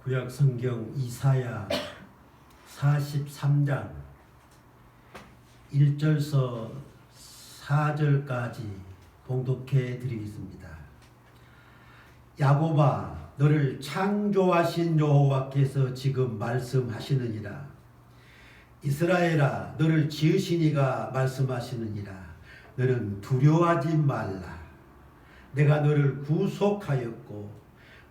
구약 성경 이사야 43장 1절서 4절까지 봉독해 드리겠습니다. 야곱아, 너를 창조하신 여호와께서 지금 말씀하시느니라. 이스라엘아, 너를 지으신 이가 말씀하시느니라. 너는 두려워하지 말라. 내가 너를 구속하였고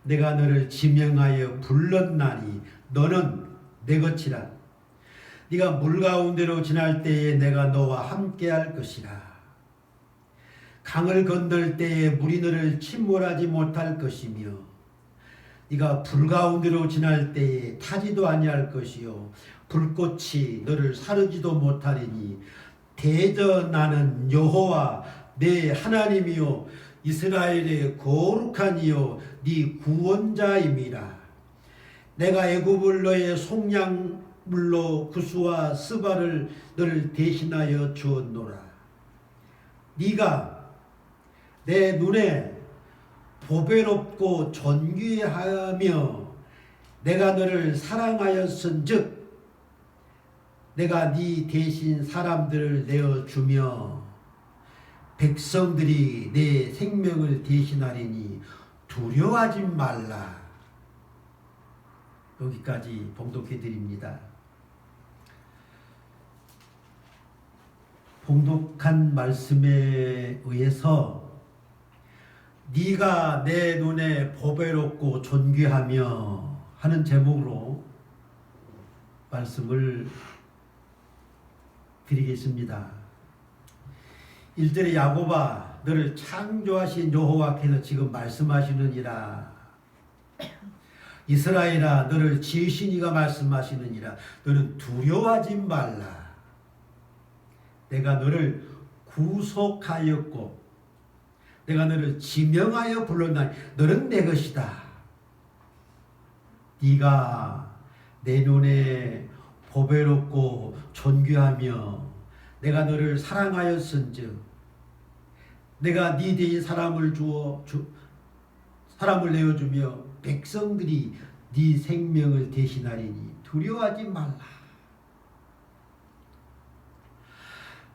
내가 너를 지명하여 불렀나니 너는 내 것이라. 네가 물 가운데로 지날 때에 내가 너와 함께할 것이라. 강을 건널 때에 물이 너를 침몰하지 못할 것이며 네가 불 가운데로 지날 때에 타지도 아니할 것이요 불꽃이 너를 사르지도 못하리니 대저 나는 여호와 내 하나님이요 이스라엘의 거룩한 이요 네 구원자임이라. 내가 애굽을 너의 속량물로 구스와 스바를 너를 대신하여 주었노라. 네가 내 눈에 보배롭고 존귀하며 내가 너를 사랑하였은즉 내가 네 대신 사람들을 내어주며 백성들이 내 생명을 대신하리니 두려워하지 말라. 여기까지 봉독해 드립니다. 봉독한 말씀에 의해서 네가 내 눈에 보배롭고 존귀하며 하는 제목으로 말씀을 드리겠습니다. 1절에 야곱아, 너를 창조하신 여호와께서 지금 말씀하시느니라. 이스라엘아, 너를 지으신 이가 말씀하시느니라. 너는 두려워하지 말라. 내가 너를 구속하였고 내가 너를 지명하여 불렀나니 너는 내 것이다. 네가 내 눈에 보배롭고 존귀하며 내가 너를 사랑하였은즉 내가 네 대신 사람을 내어주며 백성들이 네 생명을 대신하리니 두려워하지 말라.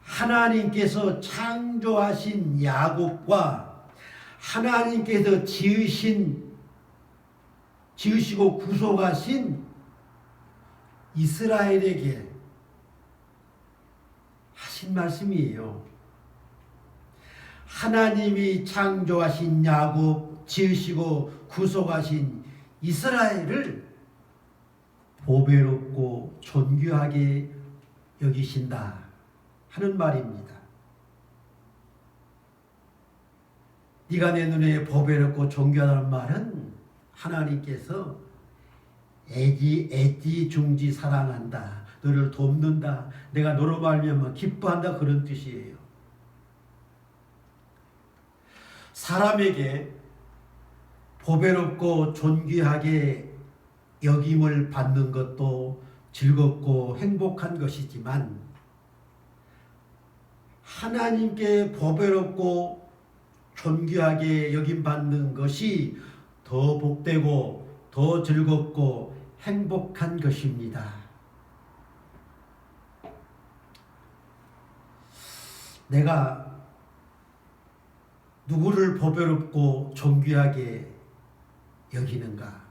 하나님께서 창조하신 야곱과 하나님께서 지으시고 구속하신 이스라엘에게 하신 말씀이에요. 하나님이 창조하신 야곱, 지으시고 구속하신 이스라엘을 보배롭고 존귀하게 여기신다 하는 말입니다. 네가 내 눈에 보배롭고 존귀하다는 말은 하나님께서 애지중지 사랑한다, 너를 돕는다, 내가 너로 말미암아 기뻐한다, 그런 뜻이에요. 사람에게 보배롭고 존귀하게 여김을 받는 것도 즐겁고 행복한 것이지만 하나님께 보배롭고 존귀하게 여김받는 것이 더 복되고 더 즐겁고 행복한 것입니다. 내가 누구를 보배롭고 존귀하게 여기는가?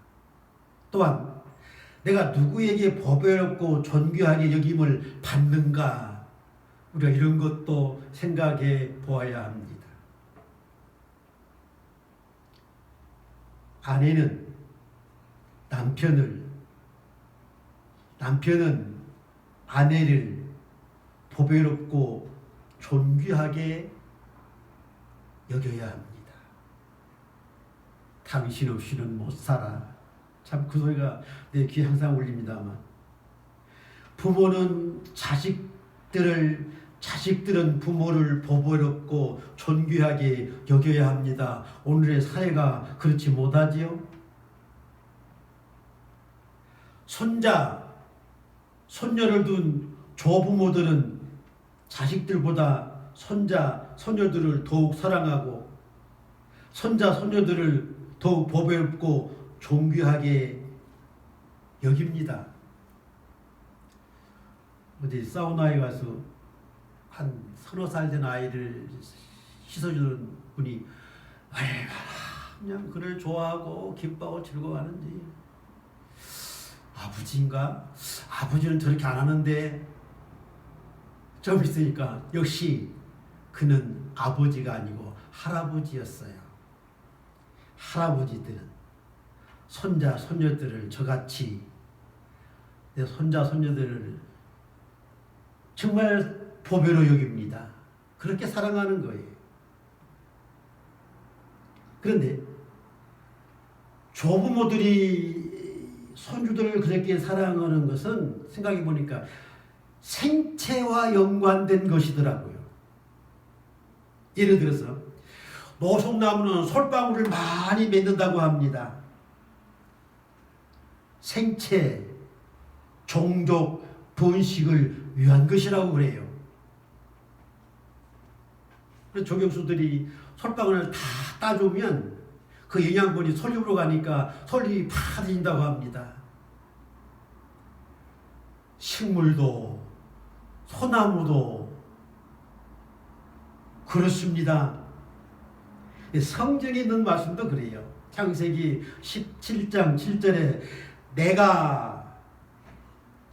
또한 내가 누구에게 보배롭고 존귀하게 여김을 받는가? 우리가 이런 것도 생각해 보아야 합니다. 아내는 남편은 아내를 보배롭고 존귀하게 여겨야 합니다. 당신 없이는 못 살아. 참 그 소리가 내 귀에 항상 울립니다만, 부모는 자식들은 부모를 보배롭고 존귀하게 여겨야 합니다. 오늘의 사회가 그렇지 못하지요. 손녀를 둔 조부모들은 자식들보다 손녀들을 더욱 사랑하고 손녀들을 더욱 보배롭고 존귀하게 여깁니다. 어디 사우나에 가서 한 서너 살 된 아이를 씻어주는 분이 얼마나 그냥 그를 좋아하고 기뻐하고 즐거워하는지. 아버지인가? 아버지는 저렇게 안 하는데. 좀 있으니까 역시 그는 아버지가 아니고 할아버지였어요. 할아버지들은 손자 손녀들을 저같이, 내 손자 손녀들을 정말 보배로 여깁니다. 그렇게 사랑하는 거예요. 그런데 조부모들이 손주들을 그렇게 사랑하는 것은 생각해 보니까 생체와 연관된 것이더라고요. 예를 들어서 노송나무는 솔방울을 많이 맺는다고 합니다. 생체, 종족, 번식을 위한 것이라고 그래요. 그래서 조경수들이 솔방울을 다 따주면 그 영양분이 솔잎으로 가니까 솔잎이 파진다고 합니다. 식물도 소나무도 그렇습니다. 성경에 있는 말씀도 그래요. 창세기 17장 7절에 내가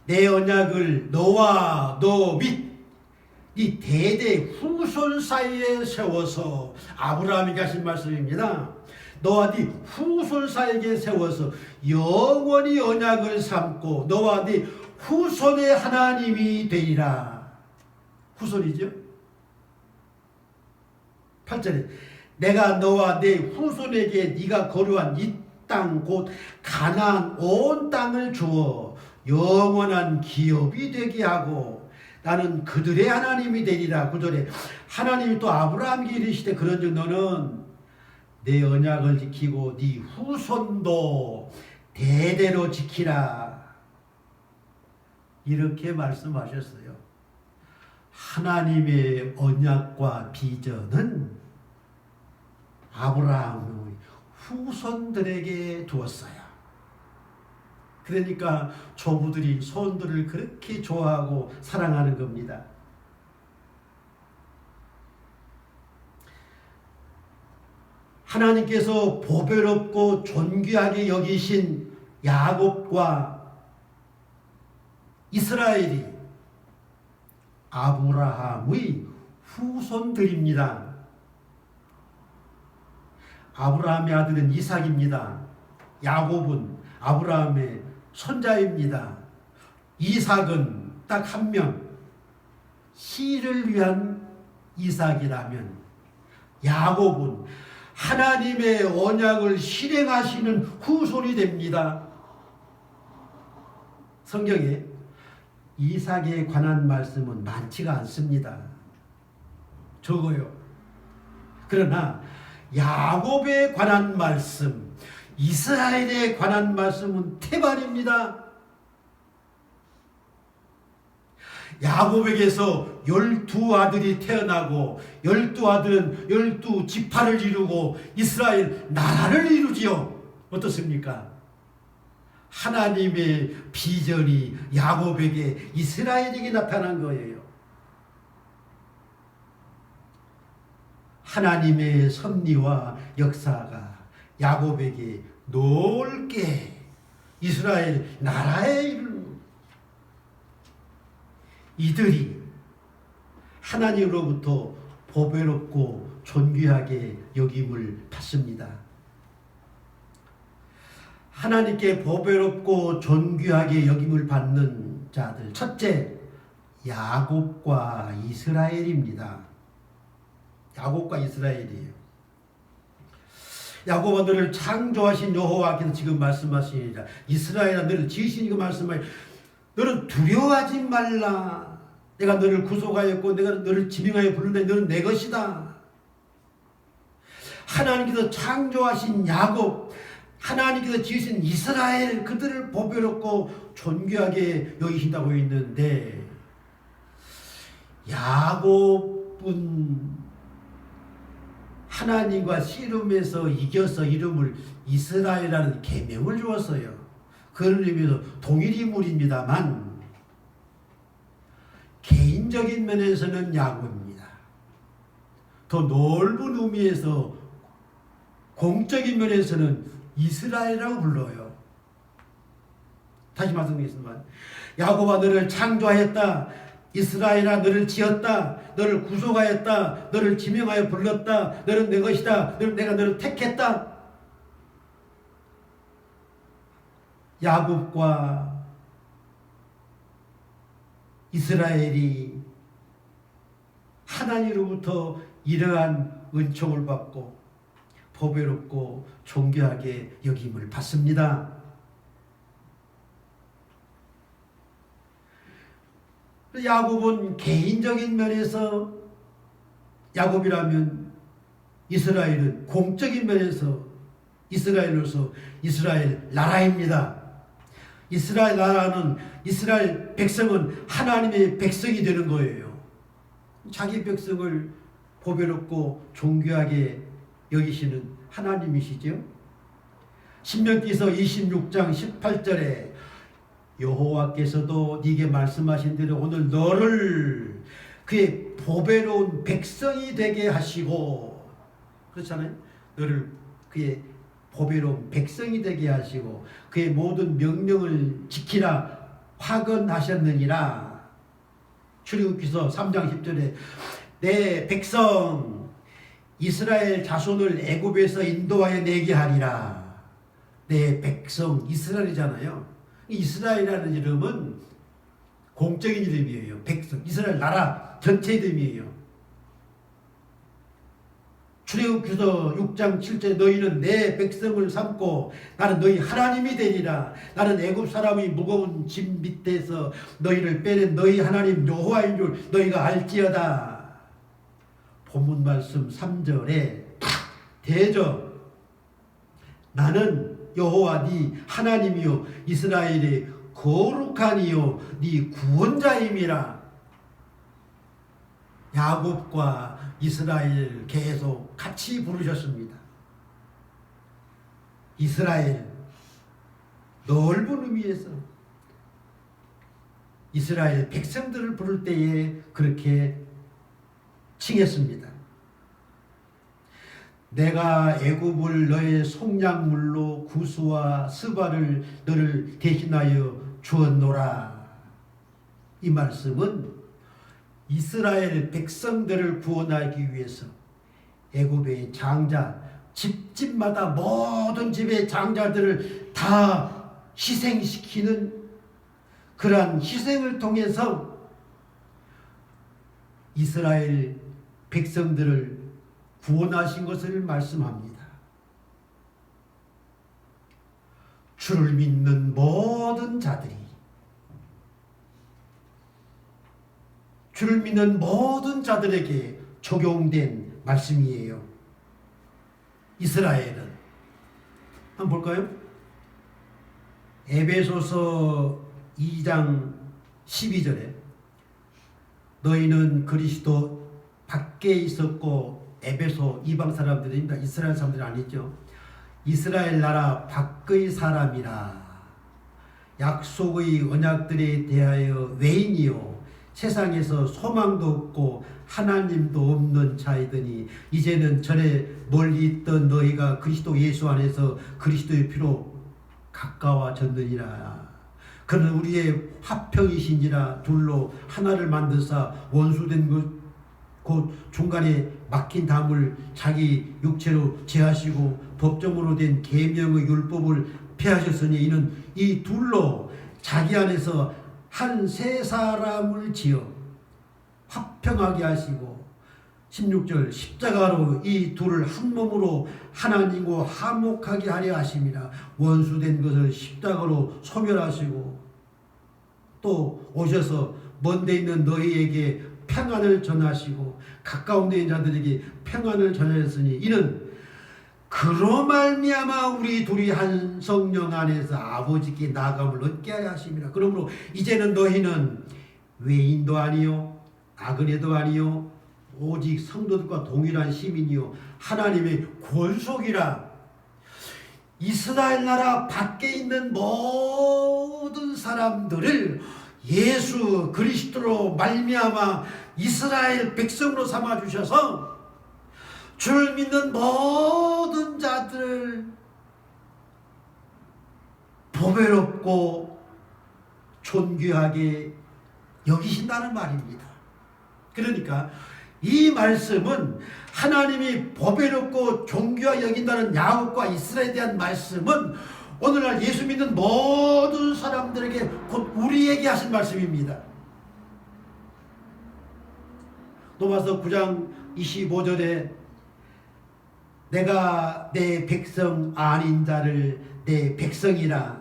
내 언약을 너와 너 및 이 대대 후손 사이에 세워서, 아브라함이 하신 말씀입니다. 너와 네 후손 사이에 세워서 영원히 언약을 삼고 너와 네 후손의 하나님이 되리라. 후손이죠. 8절에 내가 너와 내 후손에게 네가 거류한 이 땅 곧 가나안 온 땅을 주어 영원한 기업이 되게 하고 나는 그들의 하나님이 되리라. 9절에 하나님이 또 아브라함에게 이르시되 그런즉 너는 내 언약을 지키고 네 후손도 대대로 지키라. 이렇게 말씀하셨어요. 하나님의 언약과 비전은 아브라함의 후손들에게 두었어요. 그러니까 조부들이 손들을 그렇게 좋아하고 사랑하는 겁니다. 하나님께서 보배롭고 존귀하게 여기신 야곱과 이스라엘이 아브라함의 후손들입니다. 아브라함의 아들은 이삭입니다. 야곱은 아브라함의 손자입니다. 이삭은 딱 한 명, 씨를 위한 이삭이라면 야곱은 하나님의 언약을 실행하시는 후손이 됩니다. 성경에 이삭에 관한 말씀은 많지가 않습니다. 적어요. 그러나 야곱에 관한 말씀, 이스라엘에 관한 말씀은 태반입니다. 야곱에게서 12아들이 태어나고 12아들은 12지파를 이루고 이스라엘 나라를 이루지요. 어떻습니까? 하나님의 비전이 야곱에게, 이스라엘에게 나타난 거예요. 하나님의 섭리와 역사가 야곱에게 넓게 이스라엘 나라에 이르는, 이들이 하나님으로부터 보배롭고 존귀하게 여김을 받습니다. 하나님께 보배롭고 존귀하게 여김을 받는 자들, 첫째, 야곱과 이스라엘입니다. 야곱과 이스라엘이에요. 야곱아 너를 창조하신 여호와께서 지금 말씀하시니라. 이스라엘아 너를 지으신 이거 말씀하여 너는 두려워하지 말라. 내가 너를 구속하였고 내가 너를 지명하여 부르는데 너는 내 것이다. 하나님께서 창조하신 야곱, 하나님께서 지으신 이스라엘, 그들을 보배롭고 존귀하게 여기신다고 있는데 야곱은 하나님과 씨름에서 이겨서 이름을 이스라엘이라는 계명을 주었어요. 그런 의미에서 동일인물입니다만 개인적인 면에서는 야곱입니다. 더 넓은 의미에서 공적인 면에서는 이스라엘이라고 불러요. 다시 말씀드리겠습니다. 야곱아 너를 창조하였다. 이스라엘아 너를 지었다. 너를 구속하였다. 너를 지명하여 불렀다. 너는 내 것이다. 내가 너를 택했다. 야곱과 이스라엘이 하나님으로부터 이러한 은총을 받고 보배롭고 존귀하게 여김을 받습니다. 야곱은 개인적인 면에서 야곱이라면 이스라엘은 공적인 면에서 이스라엘로서 이스라엘 나라입니다. 이스라엘 나라는 이스라엘 백성은 하나님의 백성이 되는 거예요. 자기 백성을 보배롭고 존귀하게 여기시는 하나님이시죠. 신명기서 26장 18절에 여호와께서도 네게 말씀하신 대로 오늘 너를 그의 보배로운 백성이 되게 하시고, 그렇잖아요. 너를 그의 보배로운 백성이 되게 하시고 그의 모든 명령을 지키라 화건하셨느니라. 출애굽기서 3장 10절에 내 백성 이스라엘 자손을 애굽에서 인도하여 내게 하리라. 내 백성 이스라엘이잖아요. 이스라엘이라는 이름은 공적인 이름이에요. 백성 이스라엘 나라 전체 이름이에요. 출애굽기서 6장 7절에 너희는 내 백성을 삼고 나는 너희 하나님이 되리라. 나는 애굽 사람의 무거운 짐 밑에서 너희를 빼낸 너희 하나님 여호와인 줄 너희가 알지어다. 본문 말씀 3절에 대저 나는 여호와 네 하나님이요 이스라엘의 거룩한 이요 네 구원자임이라. 야곱과 이스라엘 계속 같이 부르셨습니다. 이스라엘 넓은 의미에서 이스라엘 백성들을 부를 때에 그렇게 칭했습니다. 내가 애굽을 너의 속량물로 구스와 스바를 너를 대신하여 주었노라. 이 말씀은 이스라엘 백성들을 구원하기 위해서 애굽의 장자 집집마다 모든 집의 장자들을 다 희생시키는 그러한 희생을 통해서 이스라엘 백성들을 구원하신 것을 말씀합니다. 주를 믿는 모든 자들이 주를 믿는 모든 자들에게 적용된 말씀이에요. 이스라엘은 한번 볼까요? 에베소서 2장 12절에 너희는 그리스도 밖에 있었고 에베소 이방 사람들입니다. 이스라엘 사람들이 아니죠. 이스라엘 나라 밖의 사람이라. 약속의 언약들에 대하여 외인이요 세상에서 소망도 없고 하나님도 없는 자이더니 이제는 전에 멀리 있던 너희가 그리스도 예수 안에서 그리스도의 피로 가까워졌느니라. 그는 우리의 화평이신지라 둘로 하나를 만드사 원수된 것 곧 중간에 막힌 담을 자기 육체로 제하시고 법정으로 된 계명의 율법을 폐하셨으니 이는 이 둘로 자기 안에서 한 세 사람을 지어 화평하게 하시고 16절 십자가로 이 둘을 한 몸으로 하나님과 화목하게 하려 하심이라. 원수된 것을 십자가로 소멸하시고 또 오셔서 먼데 있는 너희에게 평안을 전하시고 가까운 데 있는 자들에게 평안을 전하셨으니 이는 그로 말미암아 우리 둘이 한 성령 안에서 아버지께 나감을 얻게 하려 하심이라. 그러므로 이제는 너희는 외인도 아니요 나그네도 아니요 오직 성도들과 동일한 시민이요 하나님의 권속이라. 이스라엘 나라 밖에 있는 모든 사람들을 예수 그리스도로 말미암아 이스라엘 백성으로 삼아 주셔서 주를 믿는 모든 자들을 보배롭고 존귀하게 여기신다는 말입니다. 그러니까 이 말씀은 하나님이 보배롭고 존귀하게 여긴다는 야곱과 이스라엘에 대한 말씀은 오늘날 예수 믿는 모든 사람들에게 곧 우리에게 하신 말씀입니다. 로마서 9장 25절에 내가 내 백성 아닌 자를 내 백성이라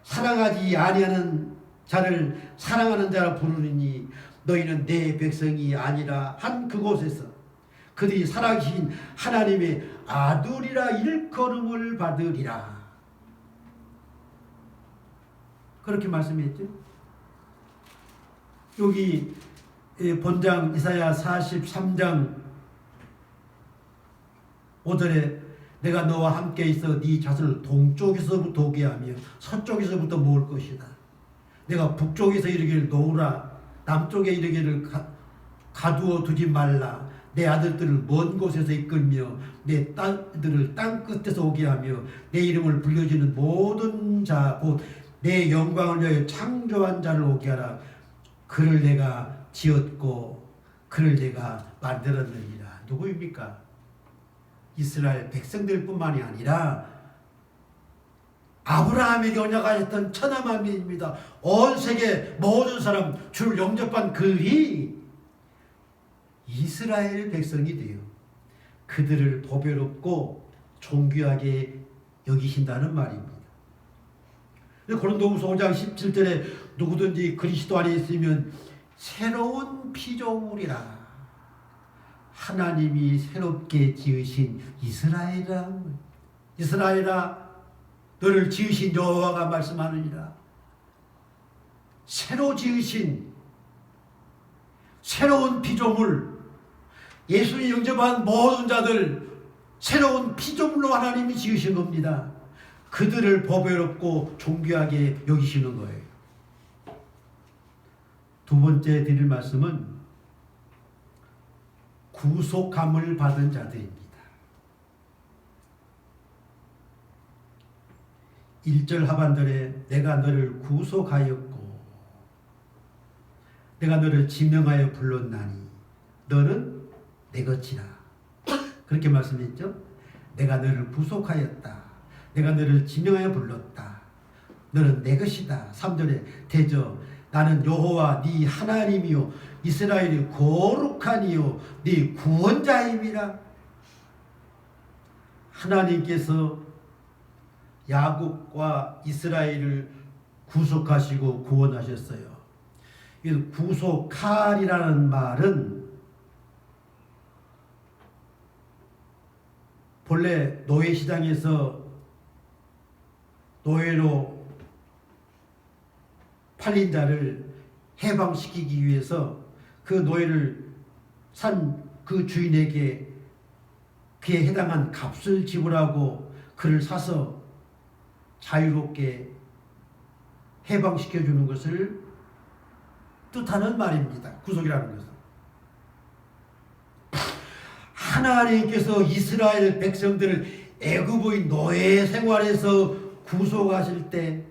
사랑하지 아니하는 자를 사랑하는 자라 부르니 너희는 내 백성이 아니라 한 그곳에서 그들이 살아계신 하나님의 아들이라 일컬음을 받으리라. 그렇게 말씀했죠. 여기 본장 이사야 43장 5절에 내가 너와 함께 있어 네 자손을 동쪽에서부터 오게 하며 서쪽에서부터 모을 것이다. 내가 북쪽에서 이르기를 놓으라 남쪽에 이르기를 가두어 두지 말라. 내 아들들을 먼 곳에서 이끌며 내 딸들을 땅 끝에서 오게 하며 내 이름을 불려주는 모든 자 곧 내 영광을 위하여 창조한 자를 오게 하라. 그를 내가 지었고 그를 내가 만들었느니라. 누구입니까? 이스라엘 백성들뿐만이 아니라 아브라함에게 언약하셨던 천하만민입니다. 온 세계 모든 사람 주를 영접한 그들이 이스라엘 백성이 되어 그들을 보배롭고 존귀하게 여기신다는 말입니다. 고린도후서 5장 17절에 누구든지 그리스도 안에 있으면 새로운 피조물이라. 하나님이 새롭게 지으신 이스라엘아, 이스라엘아 너를 지으신 여호와가 말씀하느니라. 새로 지으신 새로운 피조물, 예수님 영접한 모든 자들 새로운 피조물로 하나님이 지으신 겁니다. 그들을 보배롭고 존귀하게 여기시는 거예요. 두 번째 드릴 말씀은 구속함을 받은 자들입니다. 1절 하반절에 내가 너를 구속하였고 내가 너를 지명하여 불렀나니 너는 내 것이라. 그렇게 말씀했죠. 내가 너를 구속하였다. 내가 너를 지명하여 불렀다. 너는 내 것이다. 3절에 대저 나는 여호와 네 하나님이요 이스라엘이 거룩한 이요 네 구원자임이라. 하나님께서 야곱과 이스라엘을 구속하시고 구원하셨어요. 구속할이라는 말은 본래 노예시장에서 노예로 팔린 자를 해방시키기 위해서 그 노예를 산 그 주인에게 그에 해당한 값을 지불하고 그를 사서 자유롭게 해방시켜주는 것을 뜻하는 말입니다. 구속이라는 것은. 하나님께서 이스라엘 백성들을 애굽의 노예 생활에서 구속하실 때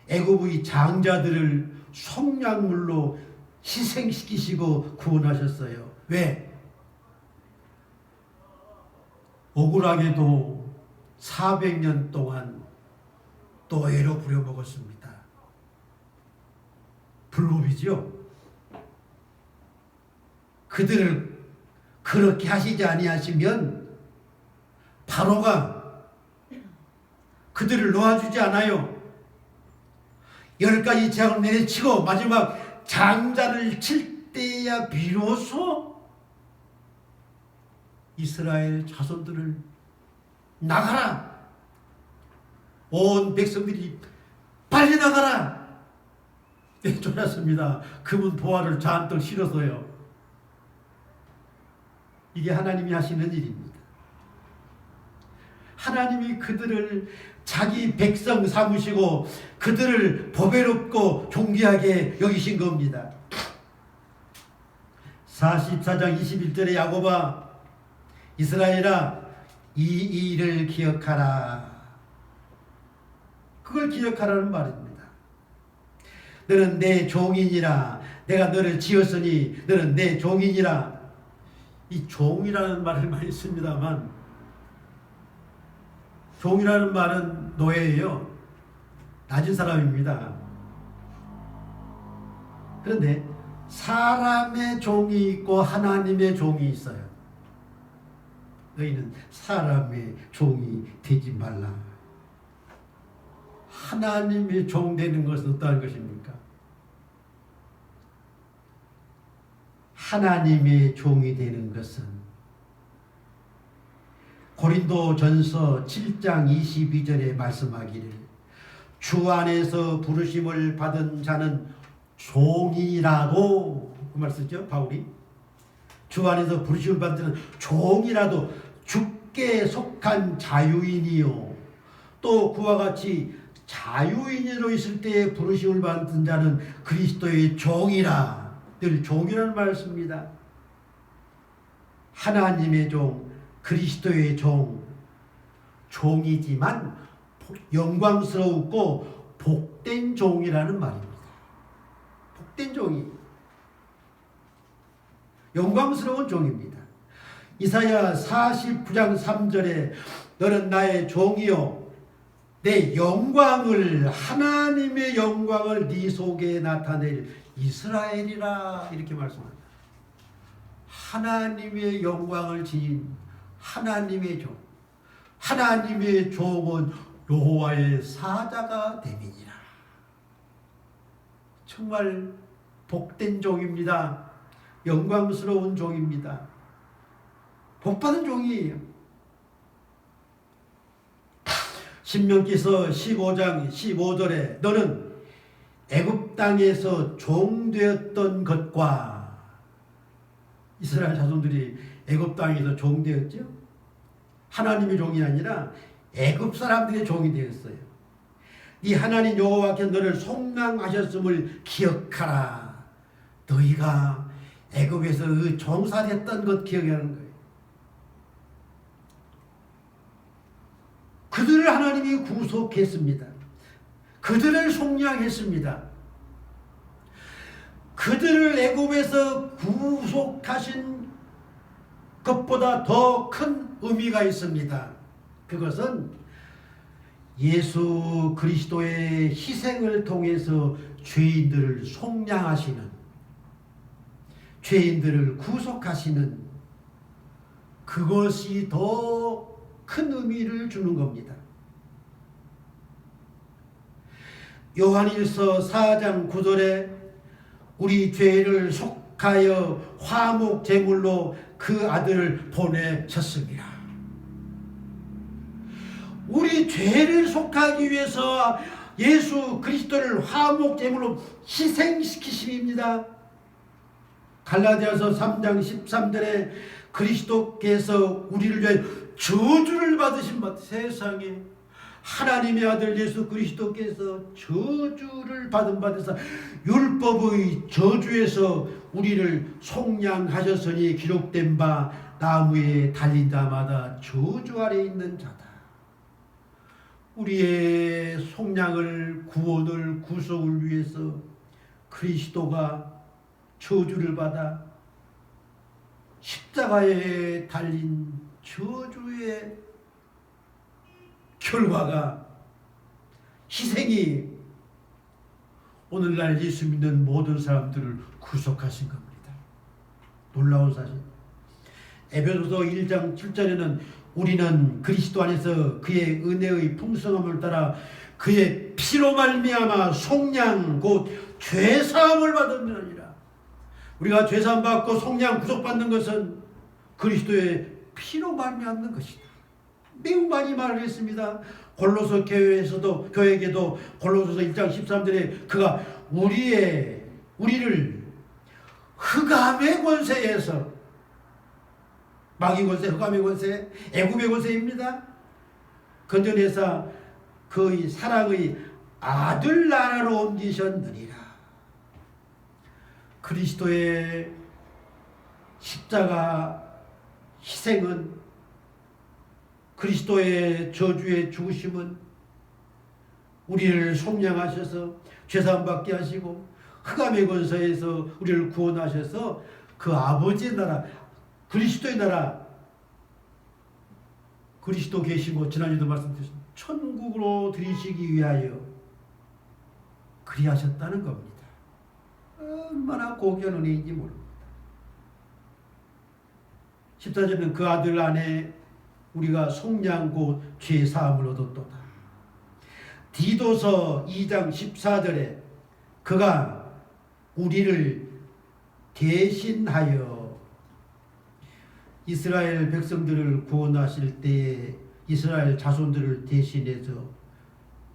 애굽의 장자들을 속량물로 희생시키시고 구원하셨어요. 왜? 억울하게도 400년 동안 노예로 부려먹었습니다. 불법이지요. 그들을 그렇게 하시지 아니하시면 바로가 그들을 놓아주지 않아요. 10가지 재앙을 내리치고 마지막 장자를 칠 때야 비로소 이스라엘 자손들을 나가라. 온 백성들이 빨리 나가라. 쫓았습니다. 금은 보화를 잔뜩 실어서요. 이게 하나님이 하시는 일입니다. 하나님이 그들을 자기 백성 삼으시고 그들을 보배롭고 존귀하게 여기신 겁니다. 44장 21절에 야고보아 이스라엘아 이 일을 기억하라. 그걸 기억하라는 말입니다. 너는 내 종이니라. 내가 너를 지었으니 너는 내 종이니라. 이 종이라는 말을 많이 씁니다만 종이라는 말은 노예예요. 낮은 사람입니다. 그런데 사람의 종이 있고 하나님의 종이 있어요. 너희는 사람의 종이 되지 말라. 하나님의 종 되는 것은 어떠한 것입니까? 하나님의 종이 되는 것은 고린도전서 7장 22절에 말씀하기를 주 안에서 부르심을 받은 자는 종이라도 그 말 쓰죠 바울이. 주 안에서 부르심을 받은 자는 종이라도 주께 속한 자유인이요 또 그와 같이 자유인으로 있을 때에 부르심을 받은 자는 그리스도의 종이라. 늘 종이라는 말을 씁니다. 하나님의 종, 그리스도의 종, 종이지만 영광스럽고 복된 종이라는 말입니다. 복된 종이 영광스러운 종입니다. 이사야 49장 3절에 너는 나의 종이요 내 영광을 하나님의 영광을 네 속에 나타낼 이스라엘이라 이렇게 말씀합니다. 하나님의 영광을 지닌 하나님의 종, 하나님의 종은 여호와의 사자가 됨이니라. 정말 복된 종입니다. 영광스러운 종입니다. 복받은 종이에요. 신명기서 15장 15절에 너는 애굽 땅에서 종되었던 것과 이스라엘 자손들이 애굽 땅에서 종되었죠. 하나님의 종이 아니라 애굽 사람들의 종이 되었어요. 이 하나님 여호와께서 너를 속량하셨음을 기억하라. 너희가 애굽에서 그 종살했던 것 기억하는 거예요. 그들을 하나님이 구속했습니다. 그들을 속량했습니다. 그들을 애굽에서 구속하신 것보다 더 큰 의미가 있습니다. 그것은 예수 그리스도의 희생을 통해서 죄인들을 속량하시는, 죄인들을 구속하시는 그것이 더 큰 의미를 주는 겁니다. 요한일서 4장 9절에 우리 죄를 속하여 화목 제물로 그 아들을 보내셨습니다. 우리 죄를 속하기 위해서 예수 그리스도를 화목 제물로 희생시키심입니다. 갈라디아서 3장 13절에 그리스도께서 우리를 위해 저주를 받으신 것, 세상에 하나님의 아들 예수 그리스도께서 저주를 받은 바에서 율법의 저주에서 우리를 속량하셨으니 기록된 바 나무에 달린 자마다 저주 아래 있는 자다. 우리의 속량을, 구원을, 구속을 위해서 그리스도가 저주를 받아 십자가에 달린 저주의 결과가, 희생이 오늘날 예수 믿는 모든 사람들을 구속하신 겁니다. 놀라운 사실. 에베소서 1장 7절에는 우리는 그리스도 안에서 그의 은혜의 풍성함을 따라 그의 피로 말미암아 속량 곧 죄사함을 받으느니라. 우리가 죄사함 받고 속량 구속받는 것은 그리스도의 피로 말미암는 것이다. 매우 많이 말을 했습니다. 골로새 교회에게도 골로새서 1장 13절에 그가 우리를 흑암의 권세에서, 마귀 권세, 흑암의 권세, 애굽의 권세입니다. 건져내사 그의 사랑의 아들 나라로 옮기셨느니라. 그리스도의 십자가 희생은, 그리스도의 저주의 죽으심은 우리를 속량하셔서 죄사함받게 하시고 흑암의 권세에서 우리를 구원하셔서 그 아버지의 나라, 그리스도의 나라, 그리스도 계신 곳, 지난주도 말씀드렸습니다. 천국으로 들이시기 위하여 그리하셨다는 겁니다. 얼마나 고귀한 은혜인지 모릅니다. 14절은 그 아들 안에 우리가 속량 곧 죄사함을 얻었도다. 디도서 2장 14절에 그가 우리를 대신하여 이스라엘 백성들을 구원하실 때에 이스라엘 자손들을 대신해서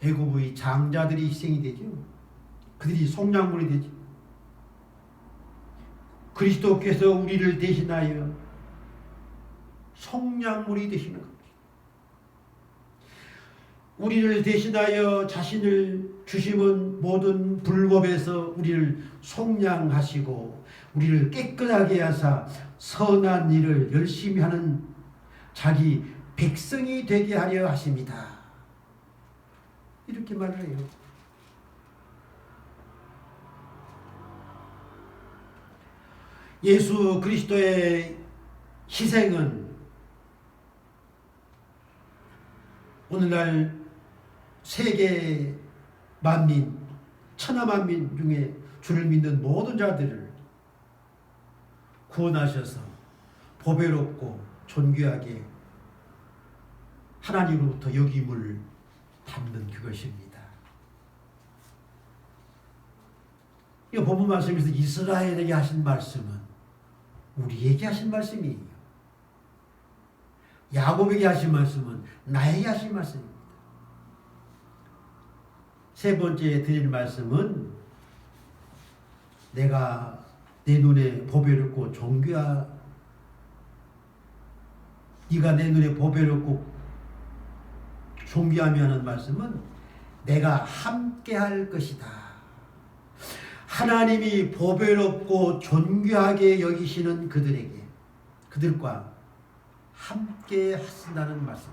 애굽의 장자들이 희생이 되죠. 그들이 속량물이 되죠. 그리스도께서 우리를 대신하여 속량물이 되시는 겁니다. 우리를 대신하여 자신을 주심은 모든 불법에서 우리를 속량하시고 우리를 깨끗하게 하사 선한 일을 열심히 하는 자기 백성이 되게 하려 하십니다. 이렇게 말을 해요. 예수 그리스도의 희생은 오늘날 세계 만민, 천하만민 중에 주를 믿는 모든 자들을 구원하셔서 보배롭고 존귀하게 하나님으로부터 역임을 받는 그것입니다. 이 본문 말씀에서 이스라엘에게 하신 말씀은 우리에게 하신 말씀이에요. 야곱에게 하신 말씀은 나에게 하신 말씀입니다. 세 번째 드릴 말씀은 내가 내 눈에 보배롭고 네가 내 눈에 보배롭고 존귀하며 하는 말씀은 내가 함께할 것이다. 하나님이 보배롭고 존귀하게 여기시는 그들과 함께 하신다는 말씀.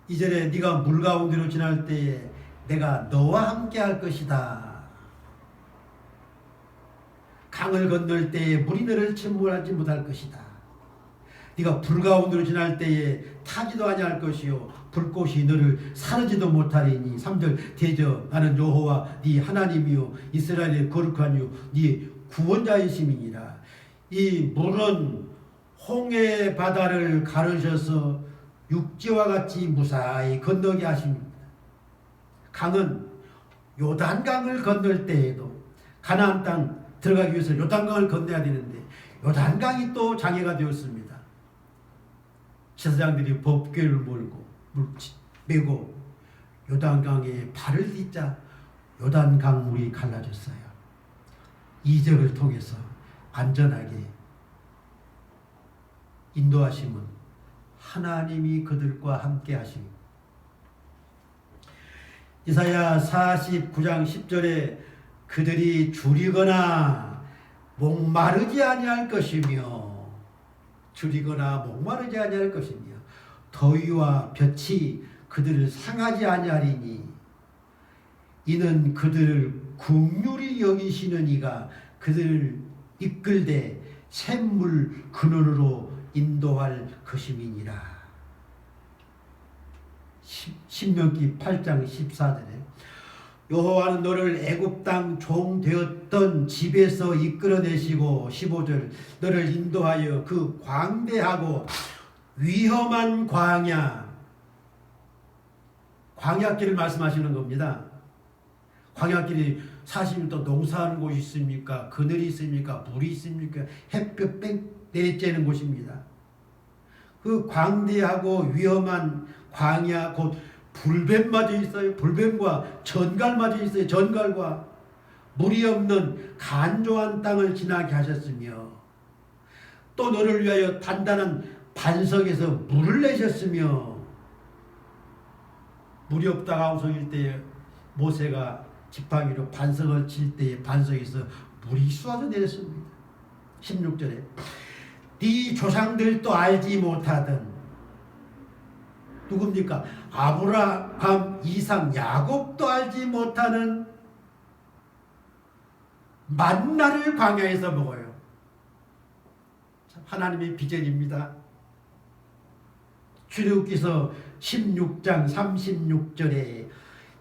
이전에 네가 물 가운데로 지날 때에 내가 너와 함께 할 것이다. 강을 건널 때에 물이 너를 침몰하지 못할 것이다. 네가 불 가운데로 지날 때에 타지도 아니할 것이요 불꽃이 너를 사르지도 못하리니. 3절 대저 나는 여호와 네 하나님이요 이스라엘의 거룩한 이요 네 구원자이심이니라. 이 물은 홍해 바다를 가르셔서 육지와 같이 무사히 건너게 하십니다. 강은 요단강을 건널 때에도 가나안 땅 들어가기 위해서 요단강을 건너야 되는데 요단강이 또 장애가 되었습니다. 제사장들이 법궤를 몰고 메고 요단강에 발을 딛자 요단강 물이 갈라졌어요. 이적을 통해서 안전하게 인도하심은 하나님이 그들과 함께 하십니다. 이사야 49장 10절에 그들이 줄이거나 목마르지 아니할 것이며 줄이거나 목마르지 아니할 것이며 더위와 볕이 그들을 상하지 아니하리니 이는 그들을 긍휼히 여기시는 이가 그들을 이끌되 샘물 근원으로 인도할 것임이니라. 신명기 8장 14절에 여호와는 너를 애굽 땅 종 되었던 집에서 이끌어내시고 15절 너를 인도하여 그 광대하고 위험한 광야길을 말씀하시는 겁니다. 광야길이 사실 또 농사하는 곳이 있습니까? 그늘이 있습니까? 물이 있습니까? 햇볕 뺑 내리쬐는 곳입니다. 그 광대하고 위험한 광야 곧 불뱀마저 있어요. 불뱀과 전갈마저 있어요. 전갈과 물이 없는 간조한 땅을 지나게 하셨으며 또 너를 위하여 단단한 반석에서 물을 내셨으며, 물이 없다가 아우성일 때에 모세가 지팡이로 반석을 칠 때에 반석에서 물이 쏟아져 내렸습니다. 16절에 네 조상들도 알지 못하던, 누굽니까? 아브라함, 이삭, 야곱도 알지 못하는 만나를 광야에서 먹어요. 하나님의 비전입니다. 출애굽기서 16장 36절에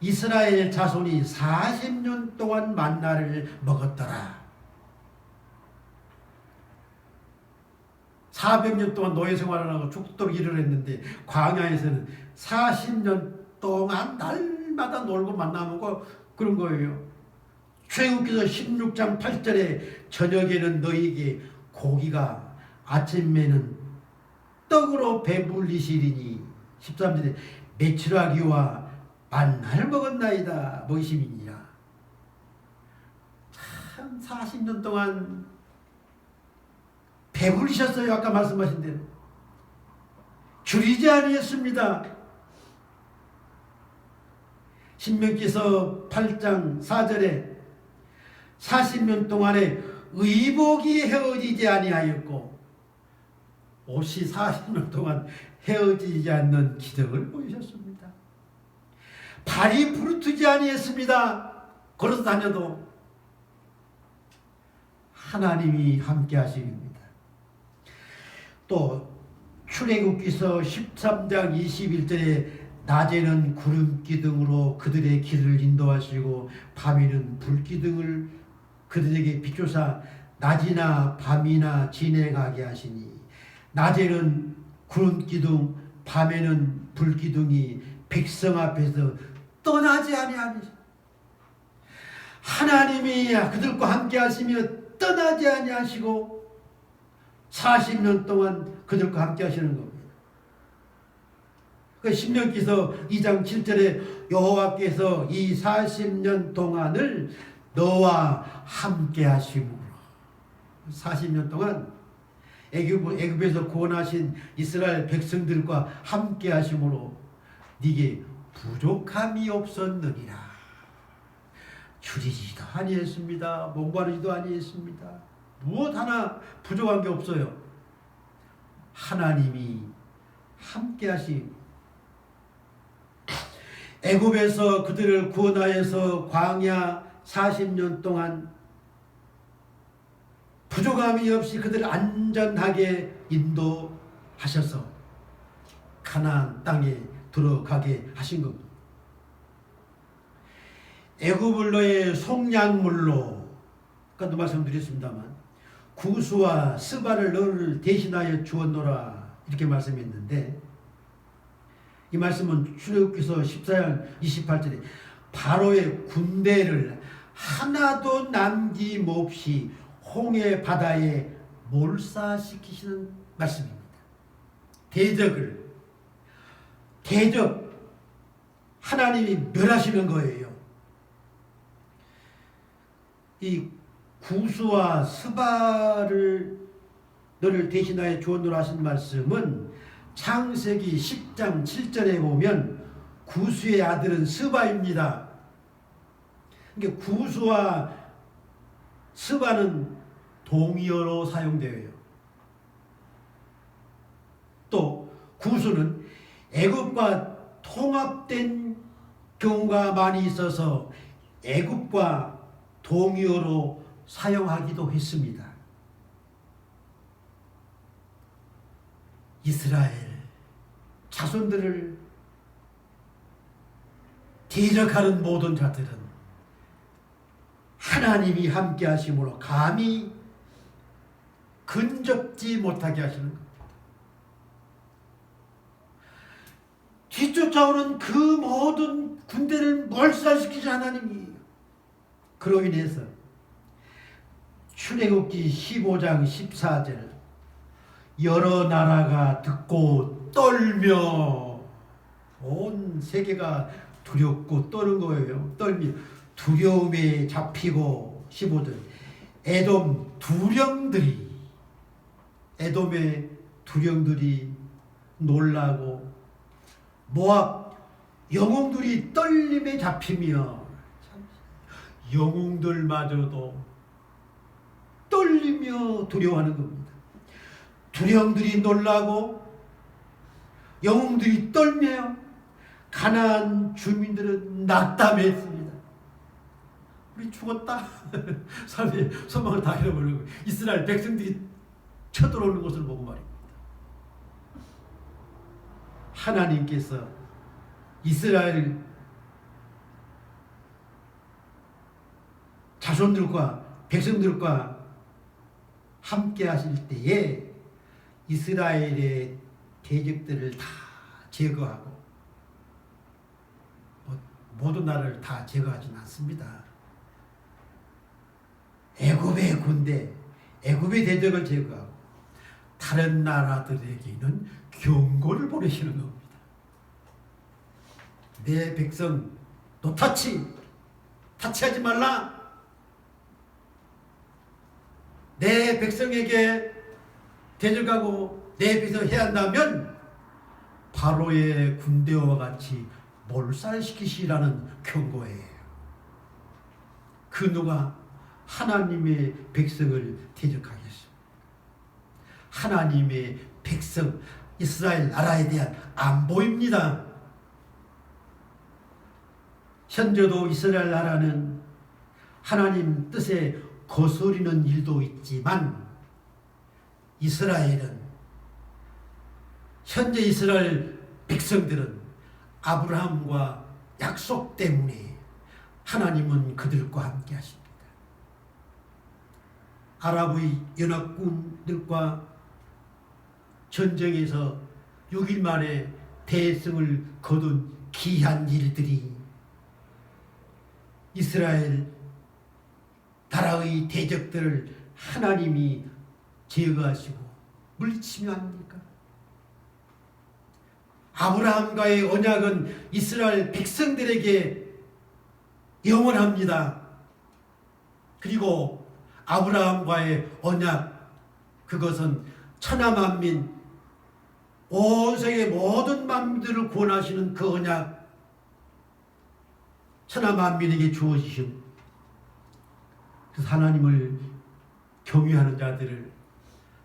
이스라엘 자손이 40년 동안 만나를 먹었더라. 400년 동안 노예 생활을 하고 죽도록 일을 했는데 광야에서는 40년 동안 날마다 놀고 만나 먹고 그런 거예요. 출애굽기서 16장 8절에 저녁에는 너희에게 고기가, 아침에는 떡으로 배불리시리니, 13절에 메추라기와 만나를 먹었나이다. 모이심이니라. 참 40년 동안 배불리셨어요. 아까 말씀하신 대로 줄이지 아니했습니다. 신명기서 8장 4절에 40년 동안에 의복이 헤어지지 아니하였고 옷이 40년 동안 헤어지지 않는 기적을 보이셨습니다. 발이 부르트지 아니했습니다. 걸어서 다녀도 하나님이 함께 하십니다. 또 출애굽기서 13장 21절에 낮에는 구름 기둥으로 그들의 길을 인도하시고 밤에는 불 기둥을 그들에게 비추사 낮이나 밤이나 진행하게 하시니, 낮에는 구름 기둥, 밤에는 불 기둥이 백성 앞에서 떠나지 아니하니, 하나님이 그들과 함께 하시며 떠나지 아니하시고 40년 동안 그들과 함께 하시는 겁니다. 신명기서 2장 7절에 여호와께서 이 40년 동안을 너와 함께 하심으로, 40년 동안 애굽에서 구원하신 이스라엘 백성들과 함께 하심으로 네게 부족함이 없었느니라. 줄이지도 아니했습니다. 목마르지도 아니했습니다. 무엇 하나 부족한 게 없어요. 하나님이 함께 하심. 애굽에서 그들을 구원하여서 광야 40년 동안 부족함이 없이 그들을 안전하게 인도하셔서 가나안 땅에 들어가게 하신 겁니다. 애굽을 너의 속량물로, 아까도 말씀드렸습니다만 구수와 스바를 너를 대신하여 주었노라, 이렇게 말씀했는데, 이 말씀은 출애굽기서 14장 28절에 바로의 군대를 하나도 남김없이 홍해 바다에 몰사시키시는 말씀입니다. 대적 하나님이 멸하시는 거예요. 이 구수와 스바를 너를 대신하여 주었노라 하신 말씀은 창세기 10장 7절에 보면 구수의 아들은 스바입니다. 그러니까 구수와 스바는 동의어로 사용되어요. 또 구수는 애굽과 통합된 경우가 많이 있어서 애굽과 동의어로 사용하기도 했습니다. 이스라엘 자손들을 대적하는 모든 자들은 하나님이 함께 하심으로 감히 근접지 못하게 하시는 겁니다. 뒤쫓아오는 그 모든 군대를 몰살시키신 하나님이, 그로 인해서 출애굽기 15장 14절 여러 나라가 듣고 떨며, 온 세계가 두렵고 떠는 거예요. 떨며 두려움에 잡히고, 15절 에돔 두령들이, 에돔의 두령들이 놀라고 모압 영웅들이 떨림에 잡히며 영웅들마저도 떨리며 두려워하는 겁니다. 두령들이 놀라고 영웅들이 떨며 가나안 주민들은 낙담했습니다. 우리 죽었다. 삶의 소망을 다 잃어버리고 이스라엘 백성들이 쳐들어오는 것을 보고 말입니다. 하나님께서 이스라엘 자손들과 백성들과 함께 하실 때에 이스라엘의 대적들을 다 제거하고 모든 나라를 다 제거하지는 않습니다. 애굽의 군대, 애굽의 대적을 제거하고 다른 나라들에게는 경고를 보내시는 겁니다. 내 백성 너 타치하지 말라. 내 백성에게 대적하고 내 백성을 해한다면 바로의 군대와 같이 몰살시키시라는 경고예요. 그 누가 하나님의 백성을 대적하겠습니다. 하나님의 백성 이스라엘 나라에 대한 안보입니다. 현재도 이스라엘 나라는 하나님 뜻에 거스르는 일도 있지만 이스라엘은 현재 이스라엘 백성들은 아브라함과 약속 때문에 하나님은 그들과 함께 하십니다. 아랍의 연합군들과 전쟁에서 6일 만에 대승을 거둔 귀한 일들이 이스라엘 나라의 대적들을 하나님이 제거하시고 물리치며 합니까? 아브라함과의 언약은 이스라엘 백성들에게 영원합니다. 그리고 아브라함과의 언약 그것은 천하만민 온 세계 모든 만민들을 구원하시는 그 언약 천하만민에게 주어지신 그래서 하나님을 경외하는 자들을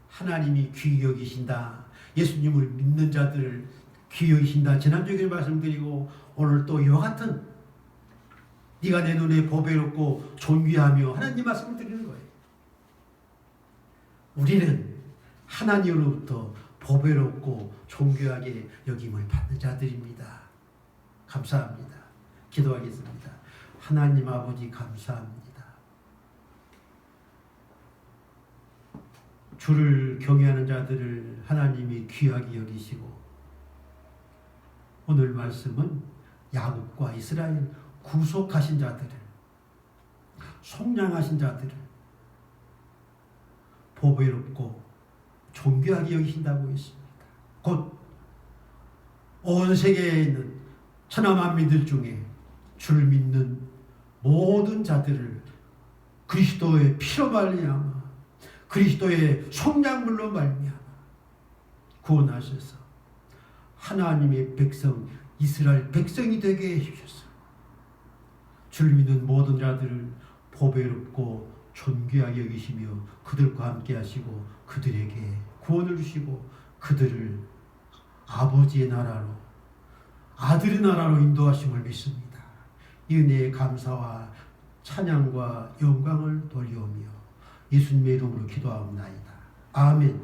하나님이 귀히 여기신다. 예수님을 믿는 자들을 귀히 여기신다. 지난주에 말씀드리고 오늘 또 이와 같은 네가 내 눈에 보배롭고 존귀하며 하나님 말씀을 드리는 거예요. 우리는 하나님으로부터 보배롭고 존귀하게 여김을 받는 자들입니다. 감사합니다. 기도하겠습니다. 하나님 아버지 감사합니다. 주를 경외하는 자들을 하나님이 귀하게 여기시고 오늘 말씀은 야곱과 이스라엘 구속하신 자들을 속량하신 자들을 보배롭고 존귀하게 여기신다고 했습니다. 곧 온 세계에 있는 천하만민들 중에 주를 믿는 모든 자들을 그리스도의 피로 말미암아 그리스도의 속량물로 말미암아 구원하셔서 하나님의 백성 이스라엘 백성이 되게 해주셨어요. 주를 믿는 모든 자들을 보배롭고 존귀하게 여기시며 그들과 함께 하시고 그들에게 구원을 주시고 그들을 아버지의 나라로 아들의 나라로 인도하심을 믿습니다. 이 은혜의 감사와 찬양과 영광을 돌려오며 예수님의 이름으로 기도하옵나이다. 아멘.